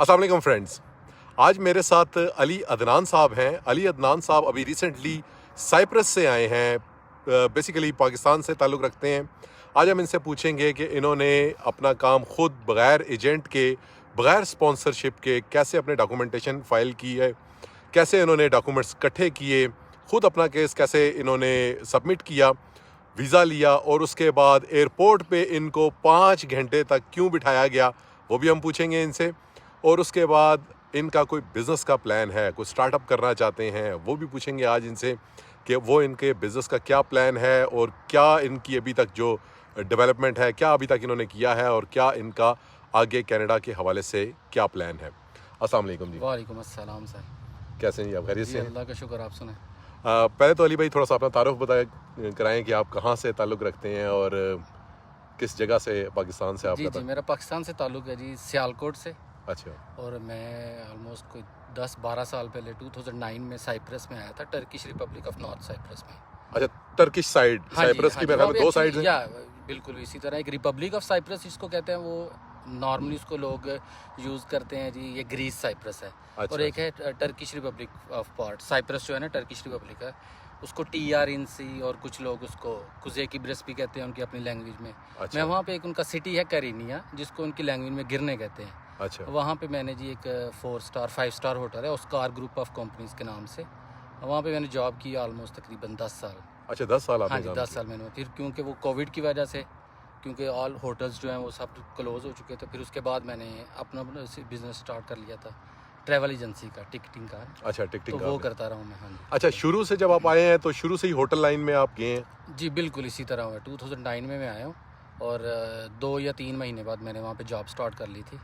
अस्सलाम वालेकुम फ्रेंड्स। आज मेरे साथ अली अदनान साहब हैं। अली अदनान साहब अभी रिसेंटली साइप्रस से आए हैं, बेसिकली पाकिस्तान से ताल्लुक़ रखते हैं। आज हम इनसे पूछेंगे कि इन्होंने अपना काम खुद बग़ैर एजेंट के, बग़ैर स्पॉन्सरशिप के कैसे अपने डॉक्यूमेंटेशन फ़ाइल की है, कैसे इन्होंने डॉक्यूमेंट्स इकट्ठे किए, खुद अपना केस कैसे इन्होंने सबमिट किया, वीज़ा लिया और उसके बाद एयरपोर्ट पे इनको 5 घंटे तक क्यों बिठाया गया, वो भी हम पूछेंगे इनसे। और उसके बाद इनका कोई बिज़नेस का प्लान है, कोई स्टार्टअप करना चाहते हैं, वो भी पूछेंगे आज इनसे कि वो इनके बिज़नेस का क्या प्लान है और क्या इनकी अभी तक जो डेवलपमेंट है, क्या अभी तक इन्होंने किया है और क्या इनका आगे कनाडा के हवाले से क्या प्लान है। अस्सलाम वालेकुम जी। वालेकुम अस्सलाम सर। कैसे हैं जी आप? खैरियत से हैं? अल्लाह का शुक्र, आप सुने। पहले तो अली भाई थोड़ा सा अपना तारुफ कराएं कि आप कहाँ से ताल्लुक़ रखते हैं और किस जगह से पाकिस्तान से जी आपका? मेरा पाकिस्तान से ताल्लुक़ है जी, सियालकोट से। अच्छा। और मैं ऑलमोस्ट कोई 10-12 साल पहले 2009 में साइप्रस में आया था, Turkish Republic of North Cyprus में। अच्छा, टर्किश साइड, साइप्रस की मेरे ख्याल में 2 साइड हैं। या बिल्कुल इसी तरह एक रिपब्लिक ऑफ साइप्रस जिसको कहते हैं, वो नॉर्मली उसको लोग यूज़ करते हैं जी, ये ग्रीस साइप्रस है। अच्छा, और एक है Turkish Republic of part, Cyprus जो है ना टर्किश रिपब्लिक है, उसको TRNC और कुछ लोग उसको कुजे किब्रस भी कहते हैं उनकी अपनी लैंग्वेज में। अच्छा। मैं वहाँ पे एक उनका सिटी है करीनिया, जिसको उनकी लैंग्वेज में गिरने कहते हैं। अच्छा। वहाँ पे मैंने जी एक 4 स्टार 5 स्टार होटल है ऑस्कार ग्रुप ऑफ कंपनीज के नाम से, वहाँ पे मैंने जॉब की ऑलमोस्ट तकरीबन 10 साल। अच्छा, 10 साल आपने हाँ जी, काम 10 किया। साल मैंने, फिर क्योंकि वो कोविड की वजह से, क्योंकि ऑल होटल्स जो हैं वो सब क्लोज़ हो चुके थे, फिर उसके बाद मैंने अपना बिज़नेस स्टार्ट कर लिया था, ट्रैवल एजेंसी का, टिकटिंग का। अच्छा, टिकटिंग तो का वो आपने। करता रहा हूँ मैं। हाँ जी। अच्छा, शुरू से जब आप आए हैं तो शुरू से ही होटल लाइन में आप गए हैं? जी बिल्कुल इसी तरह हुआ। 2009 में मैं आया हूँ और 2 या 3 महीने बाद मैंने वहाँ पे जॉब स्टार्ट कर ली थी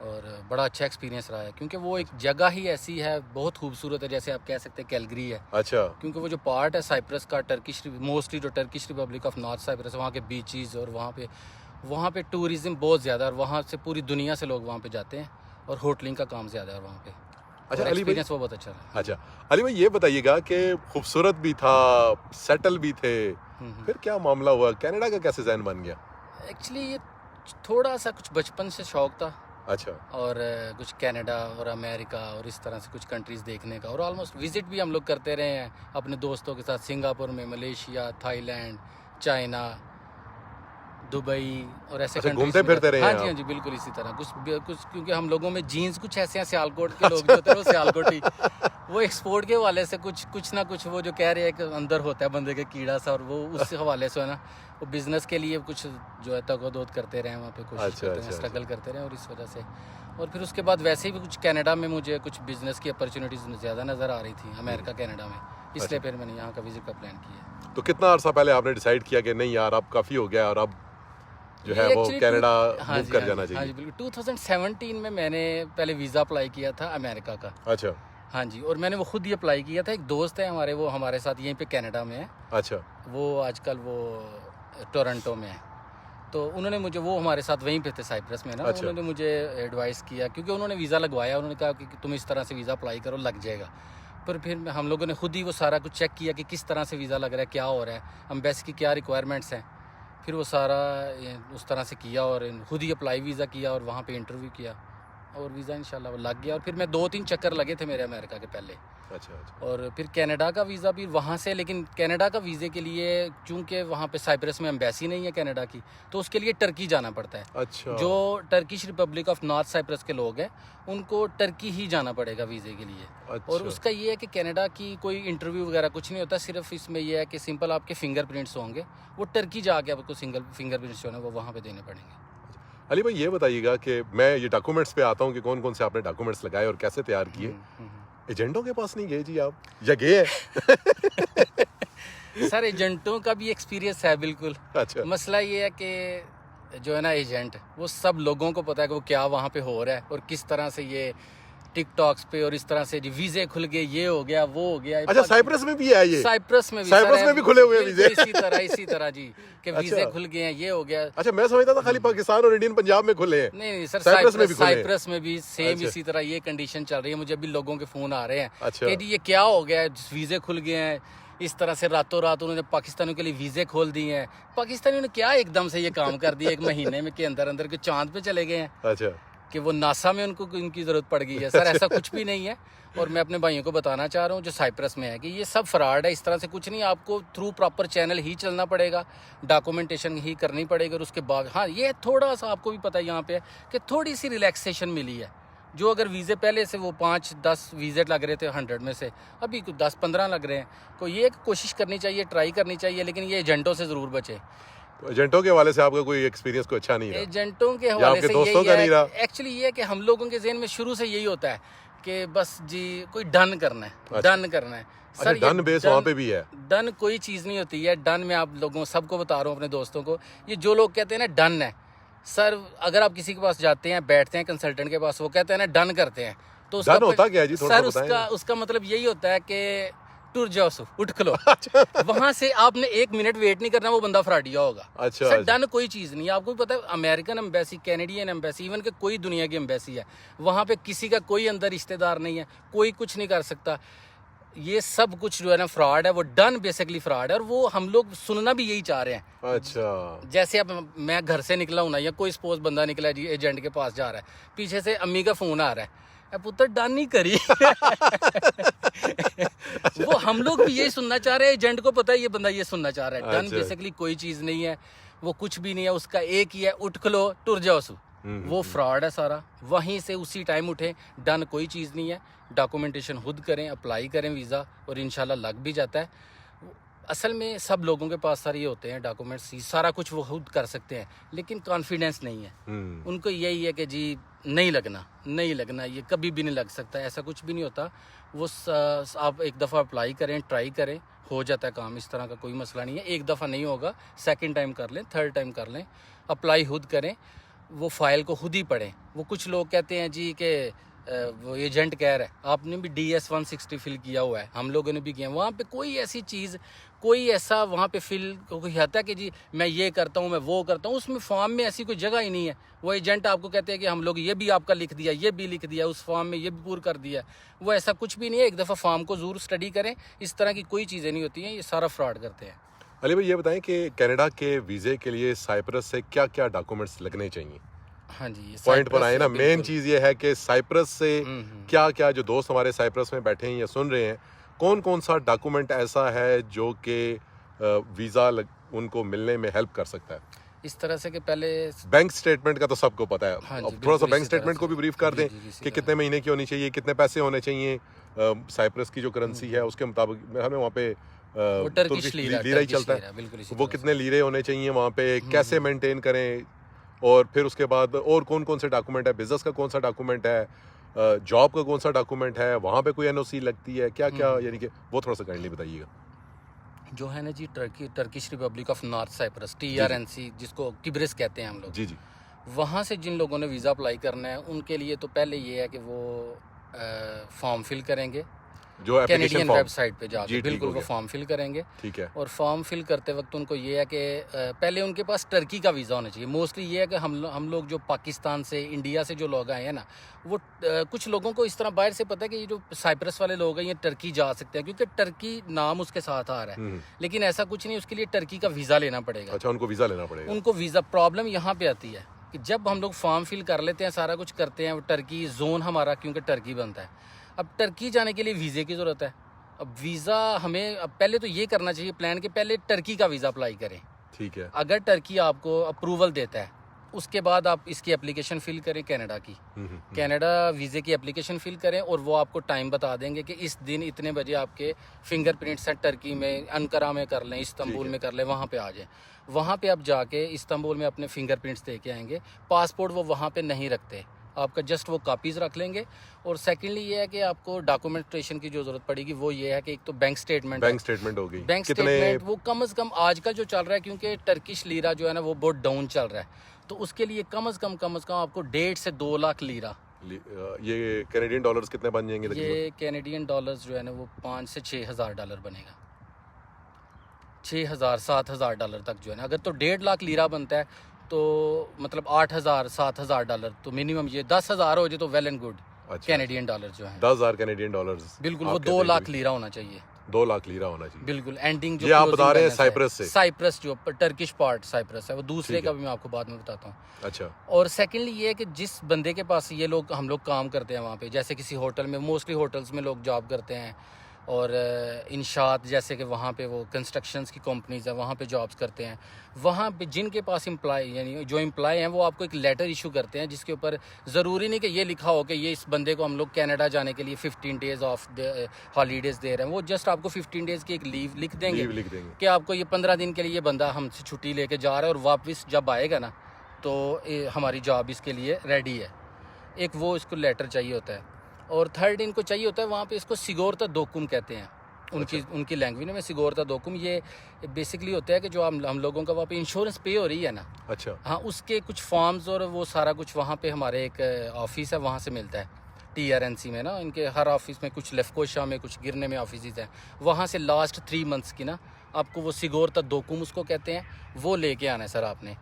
और बड़ा अच्छा एक्सपीरियंस रहा है, क्योंकि वो एक जगह ही ऐसी है, बहुत खूबसूरत है, जैसे आप कह सकते हैं कैलगरी है। अच्छा। क्योंकि वो जो पार्ट है साइप्रस का, टर्किश मोस्टली जो Turkish Republic of North Cyprus, वहाँ के बीचेस और वहाँ पे टूरिज़्म बहुत ज़्यादा है और वहाँ से पूरी दुनिया से लोग वहाँ पे जाते हैं और होटलिंग का काम ज़्यादा है वहाँ पे। अच्छा अली भाई, एक्सपीरियंस वो बहुत अच्छा रहा। अच्छा अली भाई, ये बताइएगा कि खूबसूरत भी था, सेटल भी थे, फिर क्या मामला हुआ, कनाडा का कैसे ज़हन बन गया? एक्चुअली ये थोड़ा सा कुछ बचपन से शौक था। अच्छा। और कुछ कनाडा और अमेरिका और इस तरह से कुछ कंट्रीज़ देखने का, और ऑलमोस्ट विज़िट भी हम लोग करते रहे हैं अपने दोस्तों के साथ, सिंगापुर में, मलेशिया, थाईलैंड, चाइना, दुबई और ऐसे अच्छा, कंट्रीज घूमते फिरते रहे हाँ हैं जी, आप? हाँ जी, बिल्कुल इसी तरह कुछ क्योंकि हम लोगों में जीन्स कुछ ऐसे हैं, सियालकोट के लोग जो होते हैं वो सियालकोटी, वो एक्सपोर्ट के हवाले से कुछ ना कुछ वो जो कह रहे हैं कि अंदर होता है बंदे के कीड़ा सा, और वो उस हवाले से है ना, वो बिज़नेस के लिए कुछ जो है तगोदोद करते रहे वहाँ पे, कोशिश अच्छा, करते रहे, अच्छा, स्ट्रगल करते रहे, और इस वजह से। और फिर उसके बाद वैसे ही भी कुछ कनाडा में मुझे कुछ बिज़नेस की अपॉर्चुनिटीज़ ज़्यादा नज़र आ रही थी अमेरिका कनाडा में, इसलिए फिर मैंने यहाँ का विज़िट का प्लान किया। तो कितना अर्सा पहले आपने डिसाइड किया कि नहीं यार, अब काफ़ी हो गया और अब जो है वो कनाडा मूव कर जाना हाँ चाहिए? जी बिल्कुल। 2017 में मैंने पहले वीज़ा अप्लाई किया था अमेरिका का। अच्छा। हाँ जी, और मैंने वो खुद ही अप्लाई किया था। एक दोस्त है हमारे, वो हमारे साथ यहीं पे कनाडा में है। अच्छा। वो आजकल वो टोरंटो में है, तो उन्होंने मुझे, वो हमारे साथ वहीं पे थे साइप्रस में ना। अच्छा। उन्होंने मुझे एडवाइस किया, क्योंकि उन्होंने वीज़ा लगवाया, उन्होंने कहा कि तुम इस तरह से वीज़ा अप्लाई करो, लग जाएगा। पर फिर हम लोगों ने खुद ही वो सारा कुछ चेक किया कि किस तरह से वीज़ा लग रहा है, क्या हो रहा है, एम्बेसी की क्या रिक्वायरमेंट्स हैं। फिर वो सारा उस तरह से किया और खुद ही अप्लाई वीज़ा किया और वहाँ पे इंटरव्यू किया और वीज़ा इंशाल्लाह लग गया। और फिर मैं 2-3 चक्कर लगे थे मेरे अमेरिका के पहले। अच्छा। अच्छा। और फिर कनाडा का वीज़ा भी वहाँ से, लेकिन कनाडा का वीज़े के लिए चूँकि वहाँ पे साइप्रस में एम्बेसी नहीं है कनाडा की, तो उसके लिए टर्की जाना पड़ता है। अच्छा। जो Turkish Republic of North Cyprus के लोग हैं, उनको टर्की ही जाना पड़ेगा वीज़े के लिए। अच्छा। और उसका ये है कि कनाडा की कोई इंटरव्यू वगैरह कुछ नहीं होता, सिर्फ इसमें यह है कि सिंपल आपके फिंगरप्रिंट्स होंगे, वो टर्की जाके आपको सिंगल फिंगरप्रिंट्स जो है वो वहाँ पे देने पड़ेंगे। अली भाई, ये बताइएगा कि मैं ये डॉक्यूमेंट्स पे आता हूँ कि कौन कौन से आपने डॉक्यूमेंट्स लगाए और कैसे तैयार किए। एजेंटों के पास नहीं गए जी आप, या गए हैं? सर एजेंटों का भी एक्सपीरियंस है बिल्कुल। अच्छा। मसला ये है कि जो है ना एजेंट, वो सब लोगों को पता है कि वो क्या वहाँ पे हो रहा है और किस तरह से ये टिकटॉक्स पे और इस तरह से वीज़े खुल गए, ये हो गया, वो हो गया। अच्छा, साइप्रस में भी है ये? साइप्रस में भी, साइप्रस में भी खुले हुए वीज़े? इसी तरह जी, कि वीज़े खुल गए हैं, ये हो गया। अच्छा, मैं समझता था खाली पाकिस्तान और इंडियन पंजाब में खुले हैं। नहीं सर, साइप्रस में भी सेम अच्छा। इसी तरह ये कंडीशन चल रही है। मुझे अभी लोगों के फ़ोन आ रहे हैं अच्छा। कि जी ये क्या हो गया है, वीज़े खुल गए हैं, इस तरह से रातों रात उन्होंने पाकिस्तानियों के लिए वीज़े खोल दिए हैं। पाकिस्तानियों ने क्या एकदम से ये काम कर दिया, 1 महीने में के अंदर अंदर के चांद पे चले गए हैं। अच्छा। कि वो नासा में उनको इनकी ज़रूरत पड़ गई है। सर ऐसा कुछ भी नहीं है। और मैं अपने भाइयों को बताना चाह रहा हूँ जो साइप्रस में है कि ये सब फ्रॉड है, इस तरह से कुछ नहीं। आपको थ्रू प्रॉपर चैनल ही चलना पड़ेगा, डॉक्यूमेंटेशन ही करनी पड़ेगी। और उसके बाद हाँ, ये थोड़ा सा आपको भी पता है यहाँ पे कि थोड़ी सी रिलैक्सेशन मिली है। जो अगर वीज़े पहले से वो 5-10 वीज़े लग रहे थे 100 में से, अभी 10-15 लग रहे हैं। तो ये कोशिश करनी चाहिए, ट्राई करनी चाहिए, लेकिन ये एजेंटों से ज़रूर बचे। तो एजेंटों के हवाले से आपका कोई एक्सपीरियंस कोई अच्छा नहीं रहा? एजेंटों के या हवाले आपके से दोस्तों का यही नहीं रहा? है, एक्चुअली ये है कि हम लोगों के जहन में शुरू से यही होता है कि बस जी कोई डन करना है, अच्छा। डन करना है। अच्छा, डन बेस वहाँ पे भी है? डन कोई चीज़ नहीं होती है। डन मैं आप लोगों सबको बता रहा हूँ, अपने दोस्तों को, ये जो लोग कहते हैं ना डन है, सर अगर आप किसी के पास जाते हैं, बैठते हैं कंसल्टेंट के पास, वो कहते हैं ना डन करते हैं, तो डन होता क्या है जी? थोड़ा सर सा बताएं। उसका मतलब यही होता है कि टूर जाओ सो, उठ खलो। वहां से आपने 1 मिनट वेट नहीं करना, वो बंदा फ्रॉडिया होगा। अच्छा, सर डन कोई चीज़ नहीं है। आपको भी पता है American embassy, Canadian embassy, even के कोई दुनिया की एम्बेसी है, वहाँ पे किसी का कोई अंदर रिश्तेदार नहीं है, कोई कुछ नहीं कर सकता। ये सब कुछ जो है ना फ्रॉड है, वो डन बेसिकली फ्रॉड है। और वो हम लोग सुनना भी यही चाह रहे हैं। अच्छा, जैसे अब मैं घर से निकला हूं ना, या कोई सपोज बंदा निकला है जी, एजेंट के पास जा रहा है, पीछे से अम्मी का फोन आ रहा है, पुत्र डन नहीं करी। वो हम लोग भी यही सुनना चाह रहे हैं, एजेंट को पता है ये बंदा ये सुनना चाह रहा है। डन अच्छा। बेसिकली कोई चीज़ नहीं है, वो कुछ भी नहीं है। उसका एक ही है, उठ खलो टुर जाओ सु। वो फ्रॉड है सारा। वहीं से उसी टाइम उठे। डन कोई चीज़ नहीं है। डॉक्यूमेंटेशन खुद करें, अप्लाई करें वीज़ा, और इंशाल्लाह लग भी जाता है। असल में सब लोगों के पास सारे ये होते हैं डॉक्यूमेंट्स, सारा कुछ वो खुद कर सकते हैं, लेकिन कॉन्फिडेंस नहीं है। उनको यही है कि जी नहीं लगना, नहीं लगना, ये कभी भी नहीं लग सकता। ऐसा कुछ भी नहीं होता। वो आप एक दफ़ा अप्लाई करें, ट्राई करें, हो जाता है काम। इस तरह का कोई मसला नहीं है। एक दफ़ा नहीं होगा, सेकंड टाइम कर लें, थर्ड टाइम कर लें, अप्लाई खुद करें, वो फ़ाइल को खुद ही पढ़ें। वो कुछ लोग कहते हैं जी कि वो एजेंट कह रहा है, आपने भी DS 160 फिल किया हुआ है, हम लोगों ने भी किया। वहाँ पे कोई ऐसी चीज़, कोई ऐसा वहाँ पे फिल कोई आता है कि जी मैं ये करता हूँ, मैं वो करता हूँ, उसमें फॉर्म में ऐसी कोई जगह ही नहीं है। वो एजेंट आपको कहते हैं कि हम लोग ये भी आपका लिख दिया, ये भी लिख दिया, उस फॉर्म में ये भी पूरा कर दिया। वो ऐसा कुछ भी नहीं है। एक दफ़ा फॉर्म को ज़रूर स्टडी करें। इस तरह की कोई चीज़ें नहीं होती हैं, ये सारा फ्रॉड करते हैं। अली भाई ये बताएं कि कनाडा के वीज़े के लिए साइप्रस से क्या क्या डॉक्यूमेंट्स लगने चाहिए? हाँ जी, पॉइंट पर आए ना। मेन बिल्कुल। चीज़ ये है कि साइप्रस से क्या क्या, जो दोस्त हमारे साइप्रस में बैठे हैं या सुन रहे हैं, कौन कौन सा डॉक्यूमेंट ऐसा है जो कि वीज़ा उनको मिलने में हेल्प कर सकता है? इस तरह से कि पहले बैंक स्टेटमेंट का तो सबको पता है। हाँ जी, अब थोड़ा सा बिल्कुल बैंक इसी तरह स्टेटमेंट को से। भी ब्रीफ कर दें जी, जी, इसी कि तरह। कितने महीने की होनी चाहिए, कितने पैसे होने चाहिए। साइप्रस की जो करेंसी है उसके मुताबिक हमें वहाँ पे वो टर्किश लीरा लीरा ही चलता है। बिल्कुल इसी वो तरह से। कितने लीरे होने चाहिए वहाँ पे, कैसे मेंटेन करें, और फिर उसके बाद और कौन कौन से डॉक्यूमेंट है, बिजनेस का कौन सा डॉक्यूमेंट है, जॉब का कौन सा डॉक्यूमेंट है, वहाँ पे कोई NOC लगती है क्या क्या, यानी कि वो थोड़ा सा काइंडली बताइएगा। जो है ना जी, Turkish Republic of North Cyprus, TRNC, जिसको किब्रिस कहते हैं हम लोग। जी जी। वहाँ से जिन लोगों ने वीज़ा अप्लाई करना है, उनके लिए तो पहले ये है कि वो फॉर्म फिल करेंगे जो एप्लीकेशन कैनेडियन फॉर्म। वेबसाइट पे जी, जाके। ठीक बिल्कुल हो वो गया। फॉर्म फिल करेंगे। ठीक है। और फॉर्म फिल करते वक्त उनको ये है कि पहले उनके पास टर्की का वीज़ा होना चाहिए। मोस्टली ये है कि हम लोग जो पाकिस्तान से, इंडिया से जो लोग आए हैं ना, वो कुछ लोगों को इस तरह बाहर से पता है कि ये जो साइप्रस वाले लोग हैं ये टर्की जा सकते हैं, क्योंकि टर्की नाम उसके साथ आ रहा है। लेकिन ऐसा कुछ नहीं, उसके लिए टर्की का वीज़ा लेना पड़ेगा। अच्छा, उनको वीज़ा लेना पड़ेगा। उनको वीज़ा, प्रॉब्लम यहाँ पे आती है कि जब हम लोग फॉर्म फिल कर लेते हैं, सारा कुछ करते हैं, वो टर्की जोन हमारा, क्योंकि टर्की बनता है। अब टर्की जाने के लिए वीज़े की ज़रूरत है। अब वीज़ा हमें, अब पहले तो ये करना चाहिए प्लान कि पहले टर्की का वीज़ा अप्लाई करें। ठीक है। अगर टर्की आपको अप्रूवल देता है, उसके बाद आप इसकी एप्लीकेशन फिल करें कनाडा की। कनाडा वीज़े की एप्लीकेशन फिल करें, और वो आपको टाइम बता देंगे कि इस दिन इतने बजे आपके फिंगरप्रिंट्स हैं टर्की में, अंकारा में कर लें, इस्तांबुल में कर लें, वहाँ पे आ जाएं। वहाँ पे आप जाके इस्तांबुल में अपने फिंगरप्रिंट्स दे के आएंगे। पासपोर्ट वो वहाँ पे नहीं रखते, आपका जस्ट वो कॉपीज़ रख लेंगे। और सेकेंडली ये है कि आपको डॉक्यूमेंटेशन की जो ज़रूरत पड़ेगी वो ये है कि एक तो बैंक स्टेटमेंट हो गई। बैंक स्टेटमेंट वो कम से कम आज का जो चल रहा है, क्योंकि टर्किश लीरा जो है ना वो बहुत डाउन चल रहा है, तो उसके लिए कम से कम आपको 1.5 से 2 लाख लीरा। ये कैनेडियन डॉलर्स कितने बन जाएंगे? ये कैनेडियन डॉलर्स जो है ना वो 5 से 6 हज़ार डॉलर बनेगा। 6,000-7,000 डॉलर तक जो है ना, अगर तो 1.5 लाख लीरा बनता है तो मतलब 8,000-7,000 डॉलर, तो मिनिमम ये 10,000 हो जाए तो वेल एंड गुड। अच्छा, कैनेडियन डॉलर जो है 10,000 कैनेडियन डॉलर्स। बिल्कुल, वो 2 लाख लीरा होना चाहिए। 2 लाख लीरा होना चाहिए। बिल्कुल एंडिंग जो ये आप बता रहे हैं closing balance है, साइप्रस से? साइप्रस जो टर्किश पार्ट साइप्रस है, वो दूसरे ठीक का है। भी मैं आपको बाद में बताता हूँ। अच्छा, और सेकेंडली ये है कि जिस बंदे के पास ये लोग हम लोग काम करते हैं वहाँ पे, जैसे किसी होटल में, मोस्टली होटल्स में लोग जॉब करते हैं, और इंशात जैसे कि वहाँ पे वो कंस्ट्रक्शंस की कंपनीज हैं, वहाँ पे जॉब्स करते हैं। वहाँ पे जिनके पास एम्प्लॉय यानी जो एम्प्लॉय हैं वो आपको एक लेटर इशू करते हैं जिसके ऊपर ज़रूरी नहीं कि ये लिखा हो कि ये इस बंदे को हम लोग कनाडा जाने के लिए 15 डेज़ ऑफ हॉलीडेज़ दे रहे हैं। वो जस्ट आपको 15 डेज़ की एक लीव लिख देंगे लीव लिख देंगे। कि आपको ये 15 दिन के लिए ये बंदा हमसे छुट्टी लेके जा रहा है, और वापस जब आएगा ना तो हमारी जॉब इसके लिए रेडी है। एक वो इसको लेटर चाहिए होता है। और थर्ड इनको चाहिए होता है वहाँ पे, इसको सिगोरता दोकुम कहते हैं उनकी लैंग्वेज में। सिगोरता दोकुम ये बेसिकली होता है कि जो हम लोगों का वहाँ पे इंश्योरेंस पे हो रही है ना, अच्छा, हाँ, उसके कुछ फॉर्म्स और वो सारा कुछ वहाँ पे हमारे एक ऑफिस है, वहाँ से मिलता है TRNC में ना। इनके हर ऑफिस में कुछ लेफ्कोशा में, कुछ गिरने में ऑफिस हैं, वहाँ से लास्ट 3 मंथ्स की ना आपको वो सिगोरता दोकुम उसको कहते हैं, वो लेके आना है सर आपने।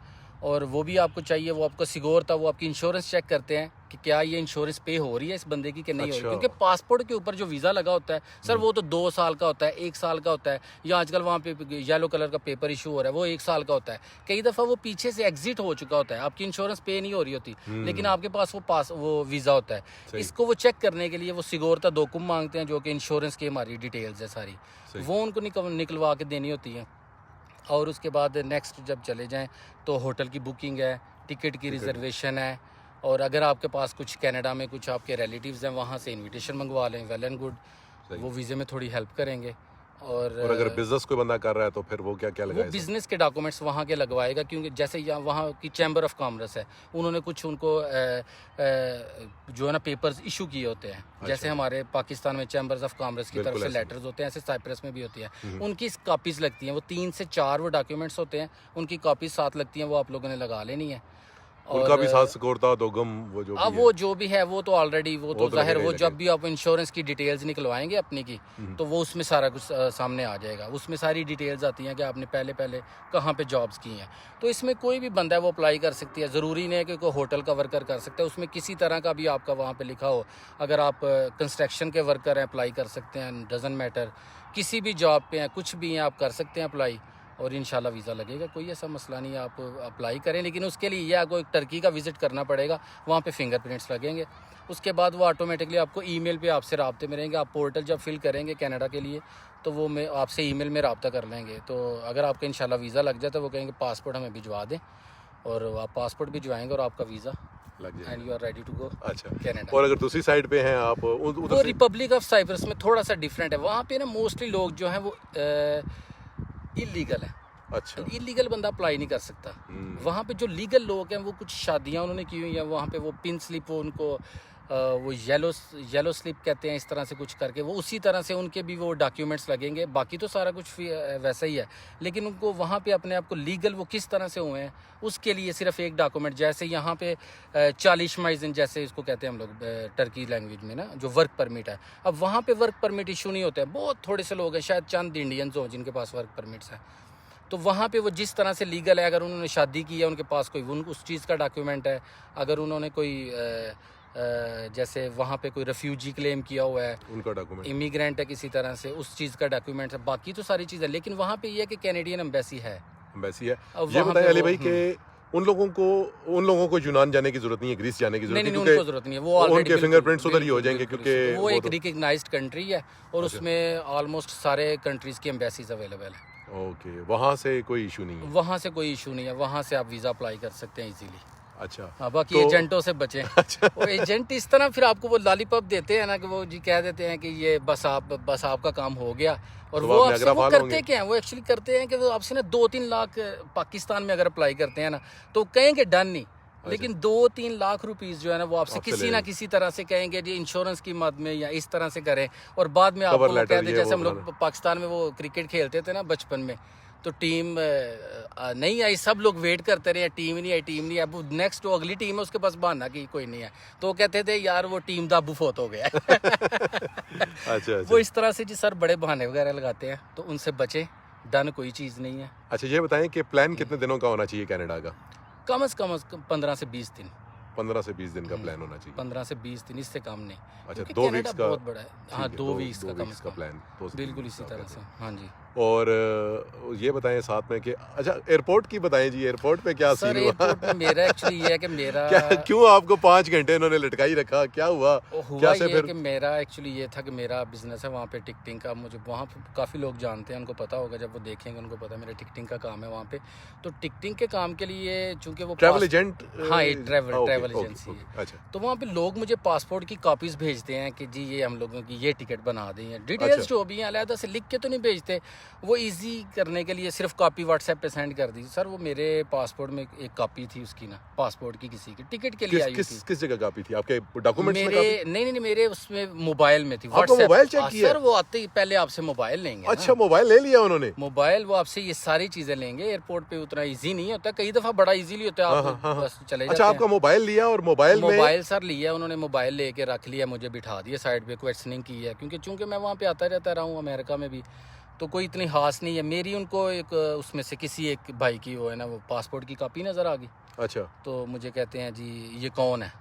और वो भी आपको चाहिए, वो आपको सिगोरता, वो आपकी इंश्योरेंस चेक करते हैं कि क्या ये इंश्योरेंस पे हो रही है इस बंदे की कि नहीं हो रही। अच्छा। क्योंकि पासपोर्ट के ऊपर जो वीज़ा लगा होता है सर, वो तो 2 साल का होता है, 1 साल का होता है, या आजकल वहाँ पे येलो कलर का पेपर इशू हो रहा है, वो 1 साल का होता है। कई दफ़ा वो पीछे से एग्जिट हो चुका होता है, आपकी इंश्योरेंस पे नहीं हो रही होती, लेकिन आपके पास वो वीज़ा होता है। सही। इसको वो चेक करने के लिए वो सिगोरता दोकुम मांगते हैं, जो कि इंश्योरेंस की हमारी डिटेल्स है सारी, सही। वो उनको निकलवा के देनी होती है। और उसके बाद नेक्स्ट जब चले जाएं तो होटल की बुकिंग है, टिकट की रिजर्वेशन है, और अगर आपके पास कुछ कनाडा में कुछ आपके रिलेटिव्स हैं वहाँ से इनविटेशन मंगवा लें, वेल एंड गुड, वो वीज़े में थोड़ी हेल्प करेंगे। और अगर बिजनेस कोई बंदा कर रहा है तो फिर वो क्या क्या वो लगाएगा? बिज़नेस के डॉक्यूमेंट्स वहाँ के लगवाएगा, क्योंकि जैसे यहाँ वहाँ की चैम्बर ऑफ कॉमर्स है, उन्होंने कुछ उनको जो है ना पेपर्स इशू किए होते हैं। जैसे हमारे पाकिस्तान में चैम्बर्स ऑफ कॉमर्स की तरफ बिल्कुल से ऐसे लेटर्स होते हैं, ऐसे साइप्रस में भी होती है। उनकी कॉपीज़ लगती हैं, वो 3 से 4 वो डॉक्यूमेंट्स होते हैं, उनकी कॉपीज़ साथ लगती हैं, वो आप लोगों ने लगा लेनी है। उनका भी साथ सिकोरता दोगम वो जो अब भी वो जो भी है वो तो ऑलरेडी वो तो तो जाहिर, लगेगा वो ही जब भी आप इंश्योरेंस की डिटेल्स निकलवाएंगे अपनी की, तो वो उसमें सारा कुछ सामने आ जाएगा। उसमें सारी डिटेल्स आती हैं कि आपने पहले कहाँ पे जॉब्स की हैं। तो इसमें कोई भी बंदा है वो अप्लाई कर सकती है, ज़रूरी नहीं है कि कोई होटल का वर्कर कर सकता है, उसमें किसी तरह का भी आपका वहाँ पे लिखा हो। अगर आप कंस्ट्रक्शन के वर्कर हैं अप्लाई कर सकते हैं, डजंट मैटर, किसी भी जॉब पे हैं, कुछ भी हैं, आप कर सकते हैं अप्लाई, और इंशाल्लाह वीज़ा लगेगा, कोई ऐसा मसला नहीं है, आप अप्लाई करें। लेकिन उसके लिए यह आपको एक टर्की का विज़िट करना पड़ेगा, वहाँ पे फिंगरप्रिंट्स लगेंगे। उसके बाद वो ऑटोमेटिकली आपको ईमेल पे आपसे राब्ते में रहेंगे। आप पोर्टल जब फिल करेंगे कनाडा के लिए तो वो मैं आपसे ईमेल में रब्ता कर लेंगे। तो अगर आपका इंशाल्लाह वीज़ा लग जाए तो वो कहेंगे पासपोर्ट हमें भिजवा दें, और आप पासपोर्ट भिजवाएंगे और आपका वीज़ा लग and you are ready to go अच्छा। कनाडा। और अगर दूसरी साइड पे हैं आप वो उधर से रिपब्लिक ऑफ साइप्रस में थोड़ा सा डिफरेंट है। वहाँ पे ना मोस्टली लोग जो हैं वो इलीगल है। अच्छा, इलीगल बंदा अप्लाई नहीं कर सकता। वहाँ पे जो लीगल लोग हैं वो कुछ शादियाँ उन्होंने की हुई हैं, वहाँ पे वो पिन स्लिप, वो उनको वो येलो स्लिप कहते हैं, इस तरह से कुछ करके वो उसी तरह से उनके भी वो डॉक्यूमेंट्स लगेंगे। बाकी तो सारा कुछ वैसा ही है, लेकिन उनको वहाँ पे अपने आप को लीगल वो किस तरह से हुए हैं उसके लिए सिर्फ एक डॉक्यूमेंट, जैसे यहाँ पे 40 माइजन जैसे इसको कहते हैं हम लोग टर्की लैंग्वेज में ना, जो वर्क परमिट है। अब वहाँ पे वर्क परमिट इशू नहीं होता है, बहुत थोड़े से लोग हैं, शायद चंद इंडियंस हों जिनके पास वर्क परमिट्स हैं। तो वहाँ पे वो जिस तरह से लीगल है, अगर उन्होंने शादी की है, उनके पास कोई उस चीज़ का डॉक्यूमेंट है, अगर उन्होंने कोई जैसे वहाँ पे कोई रेफ्यूजी क्लेम किया हुआ है, उनका डॉक्यूमेंट, इमिग्रेंट है किसी तरह से, उस चीज़ का डॉक्यूमेंट है। बाकी तो सारी चीज़ है, लेकिन वहाँ पे ये है कि कैनेडियन एम्बेसी है। एम्बेसी है। अब ये वहाँ बताएं पे अली वो- भाई कि उन लोगों को यूनान जाने की जरूरत नहीं है, ग्रीस जाने की जरूरत नहीं, नहीं, उनको जरूरत नहीं है, वो already उनके बिल्कुल- फिंगरप्रिंट्स उधर ही हो बिल्कुल- जाएंगे, बिल्कुल क्योंकि वो एक रिकग्नाइज्ड कंट्री है, और अच्छा। उसमें ऑलमोस्ट सारे कंट्रीज़ की एम्बेसीज अवेलेबल है। ओके, वहाँ से कोई इशू नहीं है। वहाँ से कोई इशू नहीं है, वहाँ से आप वीज़ा अप्लाई कर सकते हैं इजीली। अच्छा, हाँ, बाकी तो- एजेंटों से बचें। अच्छा, वो एजेंट इस तरह फिर आपको वो लॉलीपॉप देते हैं ना, कि वो जी कह देते हैं कि ये बस आपका काम हो गया, और तो वो आप आपसे निगरान वो फाल करते होंगे। क्या है, वो एक्चुअली करते हैं कि वो आपसे ना 2-3 लाख पाकिस्तान में अगर अप्लाई करते हैं ना तो कहेंगे डन नहीं, लेकिन 2-3 लाख रुपीस जो है ना वो आपसे आपसे किसी ले ना लेंगे। किसी तरह से कहेंगे जी इंश्योरेंस की मद में या इस तरह से करें, और बाद में आपको Cover वो letter कहते ये जैसे वो हम लोग पाकिस्तान में वो क्रिकेट खेलते थे ना बचपन में, तो टीम नहीं आई, सब लोग वेट करते रहे, टीम नहीं आई, अब नेक्स्ट वो अगली टीम है उसके पास बहाना कि कोई नहीं है, तो वो कहते थे यार वो टीम दा बुफोत हो गया। अच्छा, वो इस तरह से जी सर बड़े बहाने वगैरह लगाते हैं, तो उनसे बचें, डन कोई चीज़ नहीं है। अच्छा, ये बताएं कि प्लान कितने दिनों का होना चाहिए कनाडा का? कम से कम 15 से 20 दिन। 15 से 20 दिन का प्लान होना चाहिए। 15 से 20 दिन, इससे कम नहीं। अच्छा, क्योंकि 2 कनाडा वीक्स का बहुत बड़ा है। हाँ, 2 वीक्स का कम वीक्स का से कम। प्लान बिल्कुल इसी तरह से। हाँ जी। और ये बताएं साथ में कि अच्छा एयरपोर्ट की बताएं जी, एयरपोर्ट पे क्या सर सीन हुआ? एयरपोर्ट में मेरा एक्चुअली ये है कि मेरा क्या क्यों आपको 5 घंटे इन्होंने लटकाई रखा, क्या हुआ? हुआ कैसे ये फिर? कि मेरा एक्चुअली ये था कि मेरा बिजनेस है वहाँ पे टिकटिंग का। मुझे वहाँ पे काफ़ी लोग जानते हैं, उनको पता होगा, जब वो देखेंगे उनको पता है मेरा टिकटिंग का काम है वहाँ पे। तो टिकटिंग के काम के लिए चूँकि वो ट्रैवल एजेंट? हाँ, ये ट्रैवल ओके, एजेंसी है। अच्छा, तो वहाँ पे लोग मुझे पासपोर्ट की कॉपीज़ भेजते हैं कि जी ये हम लोगों की ये टिकट बना दें, डिटेल्स अच्छा। जो भी हैं अलहदा से लिख के तो नहीं भेजते, वो इजी करने के लिए सिर्फ कॉपी व्हाट्सएप पे सेंड कर दी। सर वो मेरे पासपोर्ट में एक कॉपी थी उसकी ना, पासपोर्ट की किसी की टिकट के लिए आई हुई थी। किस जगह कॉपी थी आपके डॉक्यूमेंट्स में? मेरे नहीं, मेरे उसमें मोबाइल में थी। आपका मोबाइल चेक किया? सर वो आते ही पहले आपसे मोबाइल लेंगे। अच्छा, मोबाइल ले लिया उन्होंने? मोबाइल वो आपसे ये सारी चीजें लेंगे। एयरपोर्ट पे उतना इजी नहीं होता, कई दफा बड़ा इजीली होता है, आप बस चले जाते अच्छा, हैं। आपका मोबाइल लिया और मोबाइल सर लिया उन्होंने, मोबाइल लेके रख लिया, मुझे बिठा दिया साइड पे, क्वेश्चनिंग की है क्योंकि चूंकि मैं वहाँ पे आता रहता रहा हूँ अमेरिका में भी, तो कोई इतनी खास नहीं है मेरी। उनको एक उसमें से किसी एक भाई की वो है ना वो पासपोर्ट की कॉपी नज़र आ गई। अच्छा, तो मुझे कहते हैं जी ये कौन है?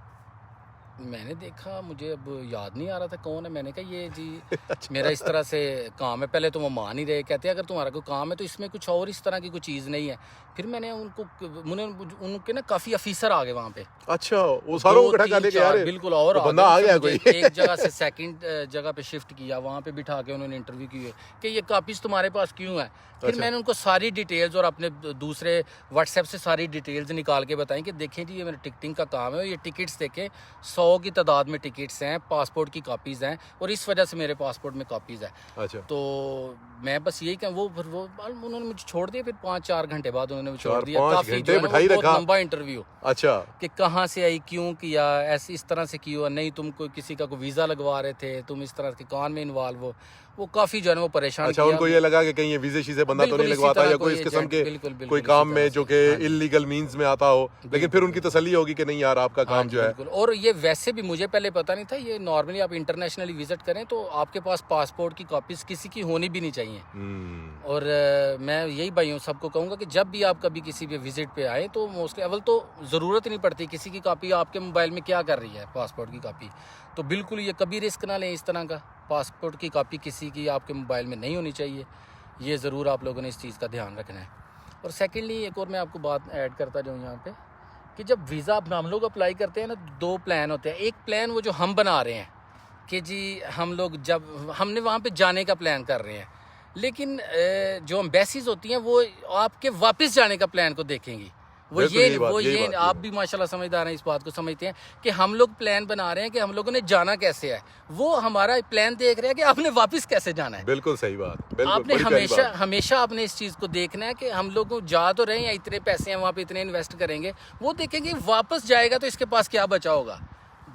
मैंने देखा, मुझे अब याद नहीं आ रहा था कौन है। मैंने कहा ये जी अच्छा। मेरा इस तरह से काम है। पहले तो वो मान ही रहे, कहते हैं अगर तुम्हारा कोई काम है तो इसमें कुछ और इस तरह की कोई चीज़ नहीं है। फिर मैंने उनके ना काफ़ी अफिसर आ गए वहाँ पे। अच्छा, वो सारों को इकट्ठा कर लेके आ रहे? बिल्कुल, और बंदा आ गया कोई? एक जगह से सेकंड जगह पे शिफ्ट किया, वहाँ पे बिठा के उन्होंने इंटरव्यू किए कि ये कॉपीज तुम्हारे पास क्यों है। फिर अच्छा। मैंने उनको सारी डिटेल्स और अपने दूसरे व्हाट्सएप से सारी डिटेल्स निकाल के बताई कि देखें जी ये मेरा टिकटिंग का काम है और ये टिकट्स देखें 100 की तादाद में टिकट्स हैं, पासपोर्ट की कॉपीज़ हैं और इस वजह से मेरे पासपोर्ट में कॉपीज़ है। अच्छा, तो मैं बस यही कहूँ, वो उन्होंने मुझे छोड़ दिया। फिर 5-4 घंटे बाद उन्होंने मुझे छोड़ दिया। 4-5 काफ़ी घंटे जो है ना, बिठाई वो बहुत रखा? लंबा इंटरव्यू अच्छा, कि कहाँ से आई, क्यों किया, ऐसे इस तरह से क्यों, नहीं तुम कोई किसी का कोई वीज़ा लगवा रहे थे, तुम इस तरह के काम में इन्वॉल्व हो। वो काफ़ी जो है ना वो परेशान अच्छा, किया। उनको ये लगा कि कहीं ये वीजे शीजे बंदा तो नहीं लगवाता या कोई इस किस्म के कोई काम में जो कि इलीगल मींस में आता हो, लेकिन फिर उनकी तसल्ली होगी कि नहीं यार आपका काम जो है। और ये वैसे भी मुझे पहले पता नहीं था, ये नॉर्मली आप इंटरनेशनली विजिट करें तो आपके पास पासपोर्ट की कॉपीज किसी की होनी भी नहीं चाहिए। और मैं यही भाइयों सबको कहूँगा कि जब भी आप कभी किसी भी विजिट पे आए तो मोस्टली अव्वल तो ज़रूरत नहीं पड़ती किसी की कॉपी आपके मोबाइल में क्या कर रही है पासपोर्ट की कॉपी। तो बिल्कुल ये कभी रिस्क ना लें इस तरह का, पासपोर्ट की कॉपी किसी की आपके मोबाइल में नहीं होनी चाहिए। ये ज़रूर आप लोगों ने इस चीज़ का ध्यान रखना है। और सेकेंडली एक और मैं आपको बात ऐड करता जाऊँ यहाँ पे कि जब वीज़ा हम लोग अप्लाई करते हैं ना, 2 प्लान होते हैं। एक प्लान वो जो हम बना रहे हैं कि जी हम लोग जब हमने वहाँ पे जाने का प्लान कर रहे हैं, लेकिन जो एम्बेसीज होती हैं वो आपके वापस जाने का प्लान को देखेंगी। वो ये आप भी माशाल्लाह समझदार हैं, इस बात को समझते हैं कि हम लोग प्लान बना रहे हैं कि हम लोगों ने जाना कैसे है, वो हमारा प्लान देख रहे हैं कि आपने वापस कैसे जाना है। बिल्कुल सही बात, बिल्कुल आपने हमेशा आपने इस चीज़ को देखना है कि हम लोग जा तो रहे हैं, इतने पैसे हैं वहाँ पे, इतने इन्वेस्ट करेंगे, वो देखेंगे वापस जाएगा तो इसके पास क्या बचा होगा।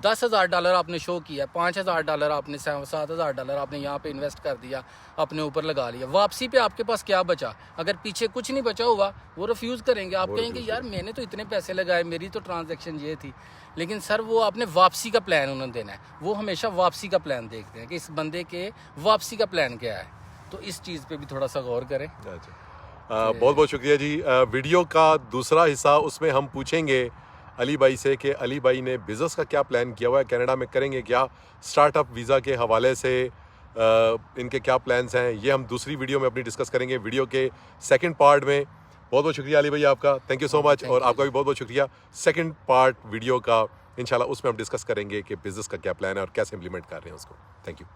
$10,000 आपने शो किया, $5,000 आपने, $7,000 आपने यहाँ पे इन्वेस्ट कर दिया, अपने ऊपर लगा लिया, वापसी पे आपके पास क्या बचा? अगर पीछे कुछ नहीं बचा हुआ वो रिफ्यूज़ करेंगे। आप कहेंगे यार मैंने तो इतने पैसे लगाए, मेरी तो ट्रांजैक्शन ये थी। लेकिन सर वो आपने वापसी का प्लान उन्होंने देना है, वो हमेशा वापसी का प्लान देखते हैं कि इस बंदे के वापसी का प्लान क्या है। तो इस चीज़ पर भी थोड़ा सा गौर करें। बहुत बहुत शुक्रिया जी। वीडियो का दूसरा हिस्सा उसमें हम पूछेंगे अली भाई से कि अली भाई ने बिज़नेस का क्या प्लान किया हुआ है, कनाडा में करेंगे क्या, स्टार्टअप वीज़ा के हवाले से इनके क्या प्लान्स हैं, ये हम दूसरी वीडियो में अपनी डिस्कस करेंगे, वीडियो के सेकंड पार्ट में। बहुत बहुत शुक्रिया अली भाई आपका, थैंक यू सो मच। और आपका भी बहुत बहुत शुक्रिया। सेकंड पार्ट वीडियो का इंशाल्लाह उसमें हम डिस्कस करेंगे कि बिज़नेस का क्या प्लान है और कैसे इंप्लीमेंट कर रहे हैं उसको। Thank you.